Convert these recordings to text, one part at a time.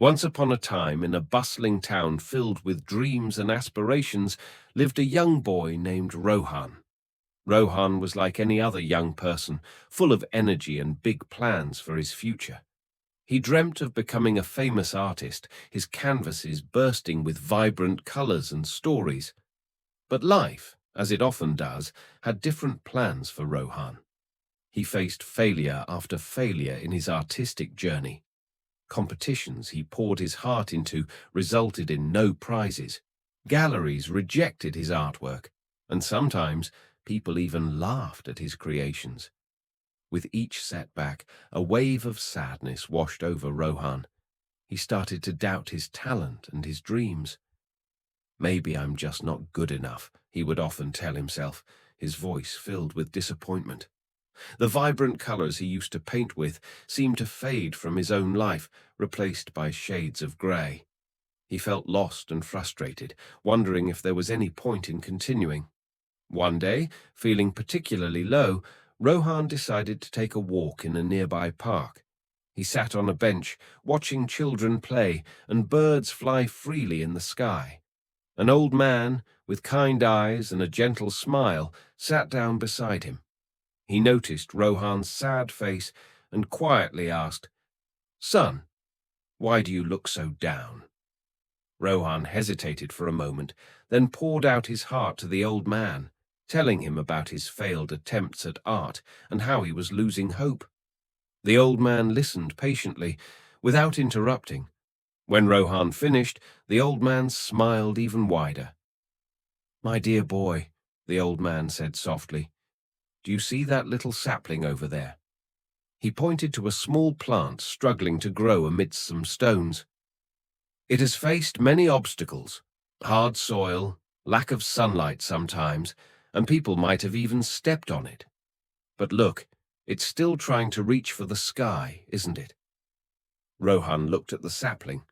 Once upon a time, in a bustling town filled with dreams and aspirations, lived a young boy named Rohan. Rohan was like any other young person, full of energy and big plans for his future. He dreamt of becoming a famous artist, his canvases bursting with vibrant colors and stories. But life, as it often does, had different plans for Rohan. He faced failure after failure in his artistic journey. Competitions he poured his heart into resulted in no prizes. Galleries rejected his artwork, and sometimes people even laughed at his creations. With each setback, a wave of sadness washed over Rohan. He started to doubt his talent and his dreams. "Maybe I'm just not good enough," he would often tell himself, his voice filled with disappointment. The vibrant colors he used to paint with seemed to fade from his own life, replaced by shades of grey. He felt lost and frustrated, wondering if there was any point in continuing. One day, feeling particularly low, Rohan decided to take a walk in a nearby park. He sat on a bench, watching children play and birds fly freely in the sky. An old man, with kind eyes and a gentle smile, sat down beside him. He noticed Rohan's sad face and quietly asked, "Son, why do you look so down?" Rohan hesitated for a moment, then poured out his heart to the old man, telling him about his failed attempts at art and how he was losing hope. The old man listened patiently, without interrupting. When Rohan finished, the old man smiled even wider. "My dear boy," the old man said softly, "do you see that little sapling over there?" He pointed to a small plant struggling to grow amidst some stones. "It has faced many obstacles, hard soil, lack of sunlight sometimes, and people might have even stepped on it. But look, it's still trying to reach for the sky, isn't it?" Rohan looked at the sapling.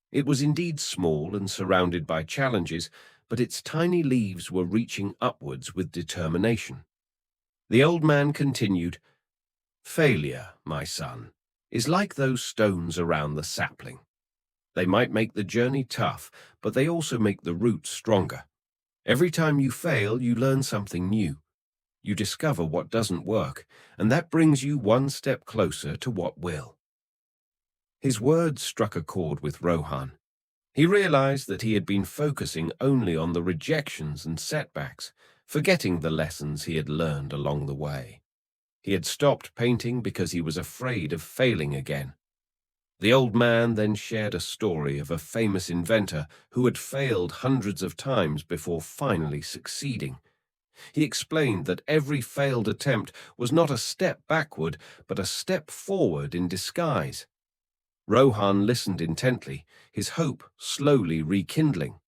It was indeed small and surrounded by challenges, but its tiny leaves were reaching upwards with determination. The old man continued, "Failure, my son, is like those stones around the sapling. They might make the journey tough, but they also make the roots stronger. Every time you fail, you learn something new. You discover what doesn't work, and that brings you one step closer to what will." His words struck a chord with Rohan. He realized that he had been focusing only on the rejections and setbacks, forgetting the lessons he had learned along the way. He had stopped painting because he was afraid of failing again. The old man then shared a story of a famous inventor who had failed hundreds of times before finally succeeding. He explained that every failed attempt was not a step backward, but a step forward in disguise. Rohan listened intently, his hope slowly rekindling.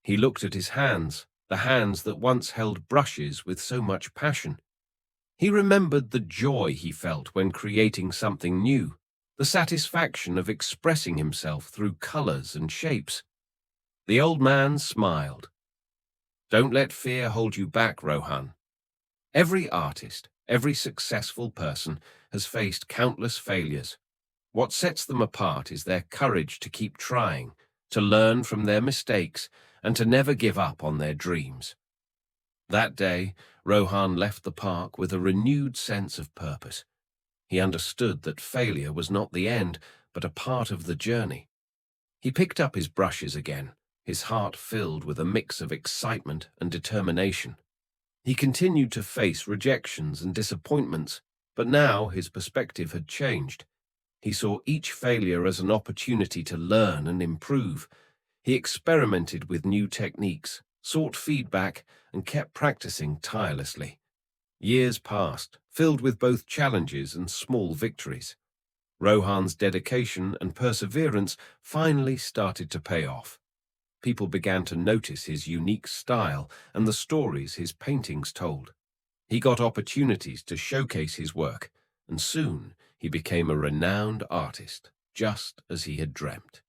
He looked at his hands, the hands that once held brushes with so much passion. He remembered the joy he felt when creating something new, the satisfaction of expressing himself through colors and shapes. The old man smiled. "Don't let fear hold you back, Rohan. Every artist, every successful person has faced countless failures. What sets them apart is their courage to keep trying, to learn from their mistakes, and to never give up on their dreams." That day, Rohan left the park with a renewed sense of purpose. He understood that failure was not the end, but a part of the journey. He picked up his brushes again, his heart filled with a mix of excitement and determination. He continued to face rejections and disappointments, but now his perspective had changed. He saw each failure as an opportunity to learn and improve. He experimented with new techniques, sought feedback, and kept practicing tirelessly. Years passed, filled with both challenges and small victories. Rohan's dedication and perseverance finally started to pay off. People began to notice his unique style and the stories his paintings told. He got opportunities to showcase his work, and soon he became a renowned artist, just as he had dreamt.